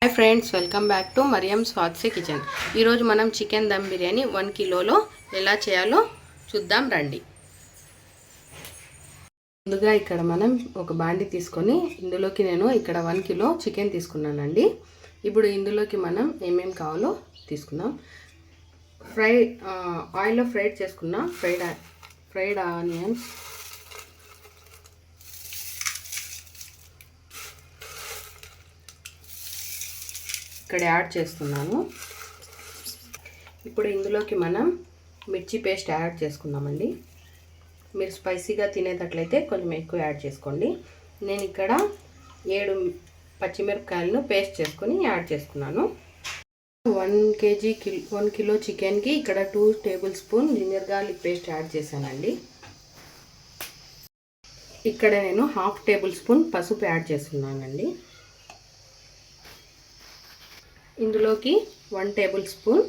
Hi friends, welcome back to Mariyam స్వాత్సే kitchen. ఈరోజు మనం చికెన్ దమ్ బిర్యానీ 1 కిలోలో ఎలా చేయాలో చూద్దాం రండి. ముందుగా ఇక్కడ మనం ఒక బాండి తీసుకొని ఇందులోకి నేను ఇక్కడ 1 కిలో చికెన్ తీసుకున్నానండి. ఇప్పుడు ఇందులోకి మనం ఏమేమి కావాలో తీసుకుందాం. ఆయిల్లో ఫ్రైడ్ చేసుకున్న ఫ్రైడ్ ఆనియన్స్, ఇక్కడ యాడ్ చేస్తున్నాను. ఇప్పుడు ఇందులోకి మనం మిర్చి పేస్ట్ యాడ్ చేసుకుందామండి. మీరు స్పైసీగా తినేటట్లయితే కొంచెం ఎక్కువ యాడ్ చేసుకోండి. నేను ఇక్కడ 7 పచ్చిమిరపకాయలను పేస్ట్ చేసుకొని యాడ్ చేసుకున్నాను. 1 కిలో చికెన్కి ఇక్కడ 2 tablespoon ginger garlic paste add చేశానండి. ఇక్కడ నేను 1/2 టేబుల్ స్పూన్ పసుపు యాడ్ చేస్తున్నానండి. ఇందులోకి 1 table spoon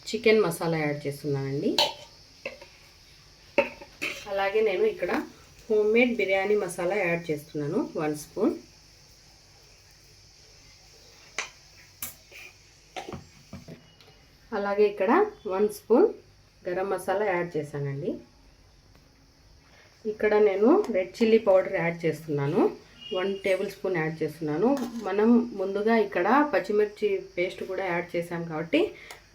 chicken masala add చేస్తున్నానండి. అలాగే నేను ఇక్కడ home made biryani masala add చేస్తున్నాను 1 స్పూన్. అలాగే ఇక్కడ 1 స్పూన్ గరం మసాలా యాడ్ చేశానండి. ఇక్కడ నేను రెడ్ చిల్లీ పౌడర్ యాడ్ చేస్తున్నాను. 1 టేబుల్ స్పూన్ యాడ్ చేస్తున్నాను. మనం ముందుగా ఇక్కడ పచ్చిమిర్చి పేస్ట్ కూడా యాడ్ చేసాం కాబట్టి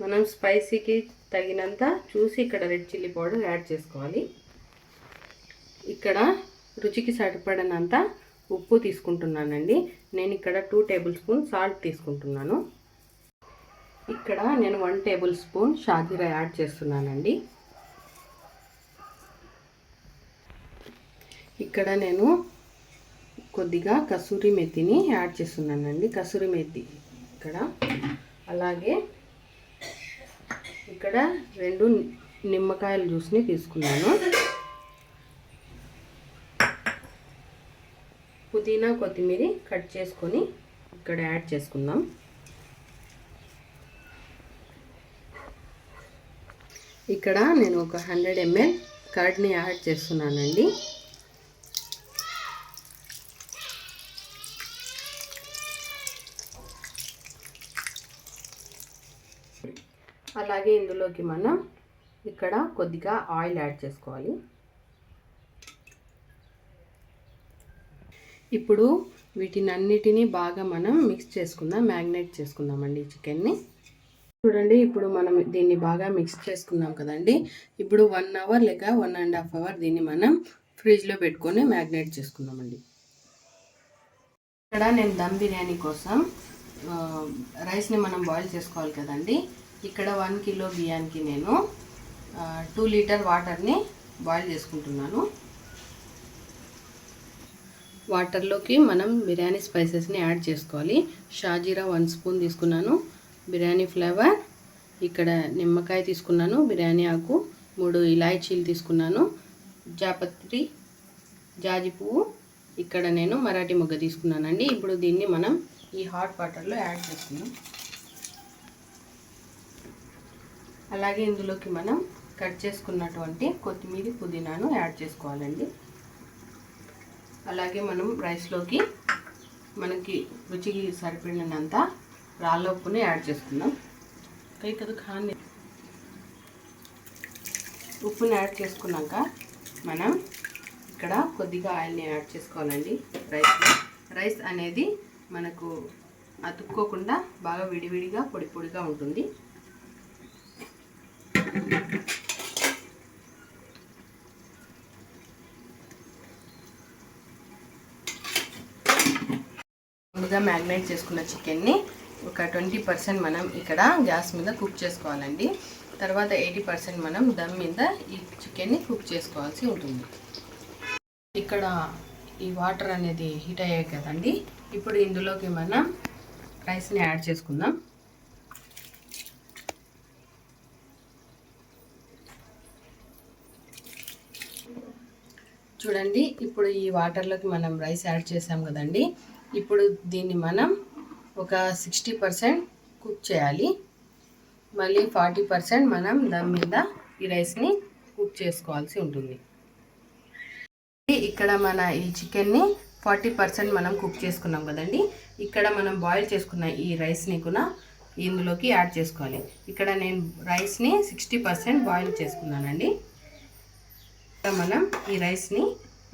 మనం స్పైసీకి తగినంత చూసి ఇక్కడ రెడ్ చిల్లీ పౌడర్ యాడ్ చేసుకోవాలి. ఇక్కడ రుచికి సరిపడినంత ఉప్పు తీసుకుంటున్నానండి. నేను ఇక్కడ 2 టేబుల్ స్పూన్ సాల్ట్ తీసుకుంటున్నాను. ఇక్కడ నేను 1 టేబుల్ స్పూన్ షాజీరా యాడ్ చేస్తున్నానండి. ఇక్కడ నేను కొద్దిగా కసూరి మెత్తిని యాడ్ చేస్తున్నానండి. కసూరి మెత్తి ఇక్కడ. అలాగే ఇక్కడ 2 నిమ్మకాయల జ్యూస్ని తీసుకున్నాను. పుదీనా కొత్తిమీర కట్ చేసుకొని ఇక్కడ యాడ్ చేసుకుందాం. ఇక్కడ నేను ఒక 100 ml కర్డ్ని యాడ్ చేస్తున్నానండి. అలాగే ఇందులోకి మనం ఇక్కడ కొద్దిగా ఆయిల్ యాడ్ చేసుకోవాలి. ఇప్పుడు వీటినన్నిటినీ బాగా మనం మిక్స్ చేసుకుందాం, మ్యాగ్నేట్ చేసుకుందామండి చికెన్ని. చూడండి, ఇప్పుడు మనం దీన్ని బాగా మిక్స్ చేసుకున్నాం కదండి. ఇప్పుడు 1 అవర్ లేక 1.5 అవర్ దీన్ని మనం ఫ్రిడ్జ్లో పెట్టుకొని మ్యాగ్నేట్ చేసుకుందామండి. ఇక్కడ నేను దమ్ బిర్యానీ కోసం రైస్ని మనం బాయిల్ చేసుకోవాలి కదండి. ఇక్కడ 1 కిలో బియ్యానికి నేను 2 లీటర్ వాటర్ని బాయిల్ చేసుకుంటున్నాను. వాటర్లోకి మనం బిర్యానీ స్పైసెస్ని యాడ్ చేసుకోవాలి. షాజీరా 1 స్పూన్ తీసుకున్నాను, బిర్యానీ ఫ్లేవర్, ఇక్కడ నిమ్మకాయ తీసుకున్నాను, బిర్యానీ ఆకు, 3 ఇలాచీలు తీసుకున్నాను, జాపత్రి, జాజి పువ్వు, ఇక్కడ నేను మరాఠీ మొగ్గ తీసుకున్నానండి. ఇప్పుడు దీన్ని మనం ఈ హాట్ వాటర్లో యాడ్ చేసుకుందాం. అలాగే ఇందులోకి మనం కట్ చేసుకున్నటువంటి కొత్తిమీర, పుదీనాను యాడ్ చేసుకోవాలండి. అలాగే మనం రైస్లోకి మనకి రుచికి సరిపడినంత రాళ్ళ ఉప్పుని యాడ్ చేసుకుందాం. ఉప్పుని యాడ్ చేసుకున్నాక మనం ఇక్కడ కొద్దిగా ఆయిల్ని యాడ్ చేసుకోవాలండి. రైస్ అనేది మనకు అతుక్కోకుండా బాగా విడివిడిగా పొడి పొడిగా ఉంటుంది. ముందుగా మ్యాగ్నేట్ చేసుకున్న చికెన్ని ఒక 20% మనం ఇక్కడ గ్యాస్ మీద కుక్ చేసుకోవాలండి. తర్వాత 80% మనం దమ్ మీద ఈ చికెన్ని కుక్ చేసుకోవాల్సి ఉంటుంది. ఇక్కడ ఈ వాటర్ అనేది హీట్ అయ్యాయి కదండి. ఇప్పుడు ఇందులోకి మనం రైస్ని యాడ్ చేసుకుందాం. చూడండి, ఇప్పుడు ఈ వాటర్లోకి మనం రైస్ యాడ్ చేసాం కదండి. ఇప్పుడు దీన్ని మనం ఒక 60% కుక్ చేయాలి. మళ్ళీ 40% మనం దమ్ మీద ఈ రైస్ని కుక్ చేసుకోవాల్సి ఉంటుంది. ఇక్కడ మన ఈ చికెన్ని 40% మనం కుక్ చేసుకున్నాం కదండి. ఇక్కడ మనం బాయిల్ చేసుకున్న ఈ రైస్ని కూడా ఇందులోకి యాడ్ చేసుకోవాలి. ఇక్కడ నేను రైస్ని 60% బాయిల్ చేసుకున్నానండి. మనం ఈ రైస్ని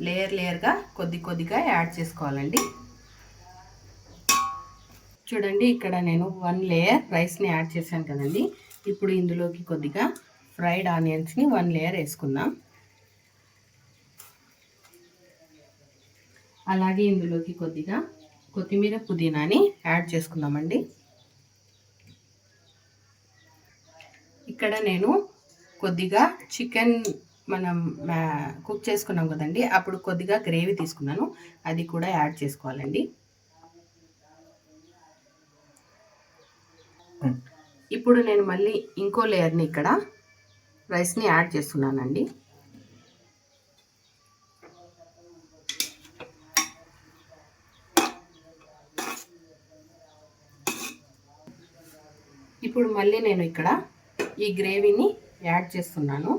లేయర్గా కొద్దిగా యాడ్ చేసుకోవాలండి. చూడండి, ఇక్కడ నేను 1 లేయర్ రైస్ని యాడ్ చేశాను కదండి. ఇప్పుడు ఇందులోకి కొద్దిగా ఫ్రైడ్ ఆనియన్స్ని 1 లేయర్ వేసుకుందాం. అలాగే ఇందులోకి కొద్దిగా కొత్తిమీర పుదీనాని యాడ్ చేసుకుందామండి. ఇక్కడ నేను కొద్దిగా చికెన్ మనం కుక్ చేసుకున్నాం కదండి, అప్పుడు కొద్దిగా గ్రేవీ తీసుకున్నాను, అది కూడా యాడ్ చేసుకోవాలండి. ఇప్పుడు నేను మళ్ళీ ఇంకో లేయర్ని ఇక్కడ రైస్ని యాడ్ చేస్తున్నానండి. ఇప్పుడు మళ్ళీ నేను ఇక్కడ ఈ గ్రేవీని యాడ్ చేస్తున్నాను.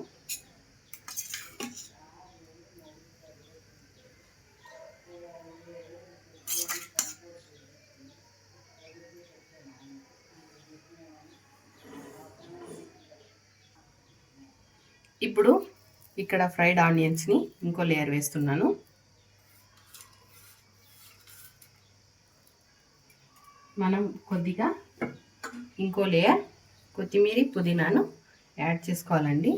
ఇప్పుడు ఇక్కడ ఫ్రైడ్ ఆనియన్స్ని ఇంకో లేయర్ వేస్తున్నాను. మనం కొద్దిగా ఇంకో లేయర్ కొత్తిమీర పుదీనాను యాడ్ చేసుకోవాలండి.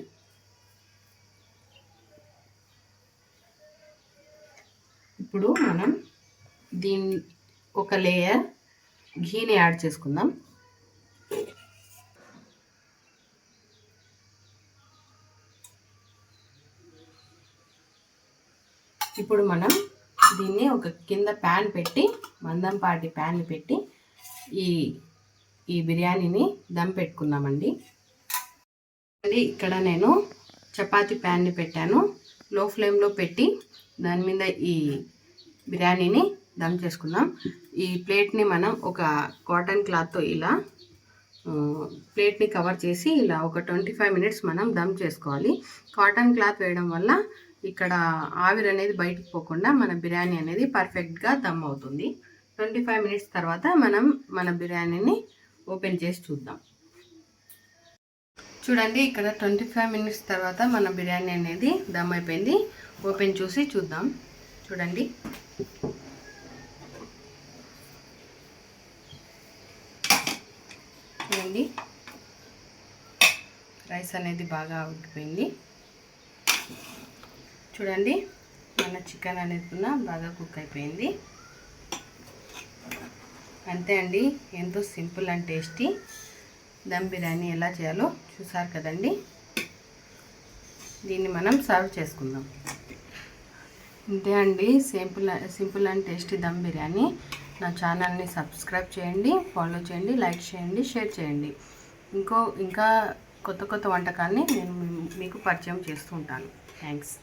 ఇప్పుడు మనం ఒక లేయర్ ఘీని యాడ్ చేసుకుందాం. ఇప్పుడు మనం దీన్ని ఒక కింద ప్యాన్ పెట్టి, మందంపాటి ప్యాన్ పెట్టి ఈ బిర్యానీని దమ్ పెట్టుకుందామండి. ఇక్కడ నేను చపాతీ ప్యాన్ని పెట్టాను. లో ఫ్లేమ్లో పెట్టి దాని మీద ఈ బిర్యానీని దమ్ చేసుకుందాం. ఈ ప్లేట్ని మనం ఒక కాటన్ క్లాత్తో ఇలా ప్లేట్ని కవర్ చేసి ఇలా ఒక 25 మినిట్స్ మనం దమ్ చేసుకోవాలి. కాటన్ క్లాత్ వేయడం వల్ల ఇక్కడ ఆవిరి అనేది బయటకు పోకుండా మన బిర్యానీ అనేది పర్ఫెక్ట్గా దమ్ అవుతుంది. 25 మినిట్స్ తర్వాత మనం మన బిర్యానీని ఓపెన్ చేసి చూద్దాం. చూడండి, ఇక్కడ 25 మినిట్స్ తర్వాత మన బిర్యానీ అనేది దమ్ అయిపోయింది. ఓపెన్ చూసి చూద్దాం. చూడండి, రైస్ అనేది బాగా ఉడికిపోయింది. చూడండి, మన చికెన్ అనేది కూడా బాగా కుక్ అయిపోయింది. అంతే అండి, ఎంతో simple and tasty dum biryani ఎలా చేయాలో చూసారు కదండి. దీన్ని మనం సర్వ్ చేసుకుందాం. అంతే అండి, simple and tasty dum biryani. నా ఛానల్ని సబ్స్క్రైబ్ చేయండి, ఫాలో చేయండి, లైక్ చేయండి, షేర్ చేయండి. ఇంకా కొత్త వంటకాన్ని నేను మీకు పరిచయం చేస్తూ ఉంటాను. థ్యాంక్స్.